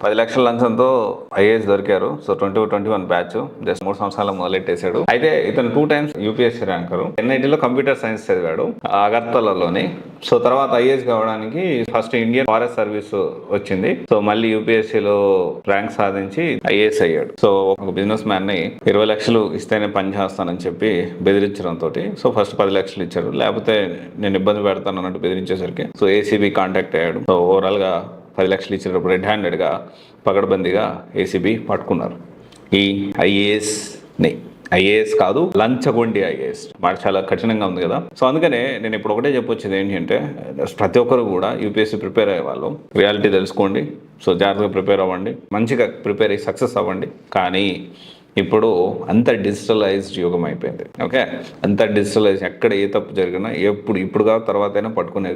10 లక్షల లంచంతో ఐఏఎస్ దొరికారు. సో 2021 బ్యాచ్ జస్ట్ 3 సంవత్సరాల మొదలెట్టేశాడు. అయితే ఇతను 2 times యూపీఎస్సీ ర్యాంకరు. ఎన్ఐటీలో కంప్యూటర్ సైన్స్ చదివాడు అగర్తలలోని. సో తర్వాత ఐఏఎస్ కావడానికి ఫస్ట్ ఇండియన్ ఫారెస్ట్ సర్వీస్ వచ్చింది. సో మళ్ళీ యూపీఎస్సీలో ర్యాంక్ సాధించి ఐఏఎస్ అయ్యాడు. సో ఒక బిజినెస్ మ్యాన్ ని 20 లక్షలు ఇస్తేనే పని చేస్తానని చెప్పి బెదిరించడంతో సో ఫస్ట్ 10 లక్షలు ఇచ్చారు, లేకపోతే నేను ఇబ్బంది పెడతాను అన్నట్టు బెదిరించేసరికి సో ఏసీబీ కాంటాక్ట్ అయ్యాడు. సో ఓవరాల్ గా 10 లక్షలు ఇచ్చినప్పుడు రెడ్ హ్యాండెడ్గా పగడబందీగా ఏసీబీ పట్టుకున్నారు ఈ ఐఏఎస్ కాదు, లంచగొండి ఐఏఎస్. మాట చాలా కఠినంగా ఉంది కదా. సో అందుకనే నేను ఇప్పుడు ఒకటే చెప్పొచ్చేది ఏంటి అంటే, ప్రతి ఒక్కరు కూడా యూపీఎస్సీ ప్రిపేర్ అయ్యే వాళ్ళు రియాలిటీ తెలుసుకోండి. సో జాగ్రత్తగా ప్రిపేర్ అవ్వండి, మంచిగా ప్రిపేర్ అయ్యి సక్సెస్ అవ్వండి. కానీ ఇప్పుడు అంత డిజిటలైజ్డ్ యుగం అయిపోయింది. ఓకే, అంత డిజిటలైజ్, ఎక్కడ ఏ తప్పు జరిగినా ఇప్పుడు కాదు తర్వాత అయినా పట్టుకునే.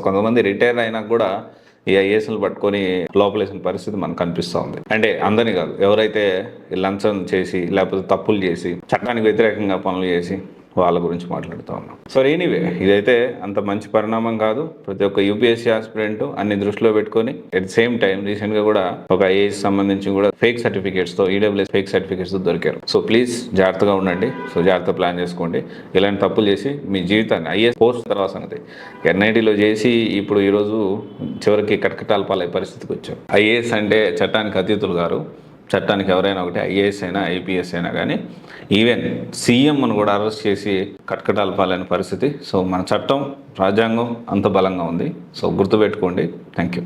కొంతమంది రిటైర్ అయినా కూడా ఈ ఐఏఎస్లు పట్టుకొని లోపలేసిన పరిస్థితి మనకు కనిపిస్తూ ఉంది. అంటే అందరినీ కాదు, ఎవరైతే లంచం చేసి లేకపోతే తప్పులు చేసి చట్టానికి వ్యతిరేకంగా పనులు చేసి వాళ్ళ గురించి మాట్లాడుతూ ఉన్నాం. సో ఎనీవే, ఇదైతే అంత మంచి పరిణామం కాదు. ప్రతి ఒక్క యూపీఎస్సీ ఆస్పిరెంట్ అన్ని దృష్టిలో పెట్టుకొని ఎట్ ద సేమ్ టైం రీసెంట్గా కూడా ఒక ఐఏఎస్ సంబంధించి కూడా ఫేక్ సర్టిఫికేట్స్తో ఈడబ్ల్యూఎస్ ఫేక్ సర్టిఫికేట్స్ దొరికారు. సో ప్లీజ్ జాగ్రత్తగా ఉండండి. సో జాగ్రత్త ప్లాన్ చేసుకోండి. ఇలాంటి తప్పులు చేసి మీ జీవితాన్ని ఐఏఎస్ పోస్ట్ తర్వాత సంగతి ఎన్ఐటీలో చేసి ఇప్పుడు ఈరోజు చివరికి కటకటాల పాలే పరిస్థితికి వచ్చారు. ఐఏఎస్ అంటే చట్టానికి అతీతులు గారు. చట్టానికి ఎవరైనా ఒకటి, ఐఏఎస్ అయినా ఐపీఎస్ అయినా కానీ, ఈవెన్ సీఎంను కూడా అరెస్ట్ చేసి కటకటాల పాలైన పరిస్థితి. సో మన చట్టం, రాజ్యాంగం అంత బలంగా ఉంది. సో గుర్తుపెట్టుకోండి. Thank you.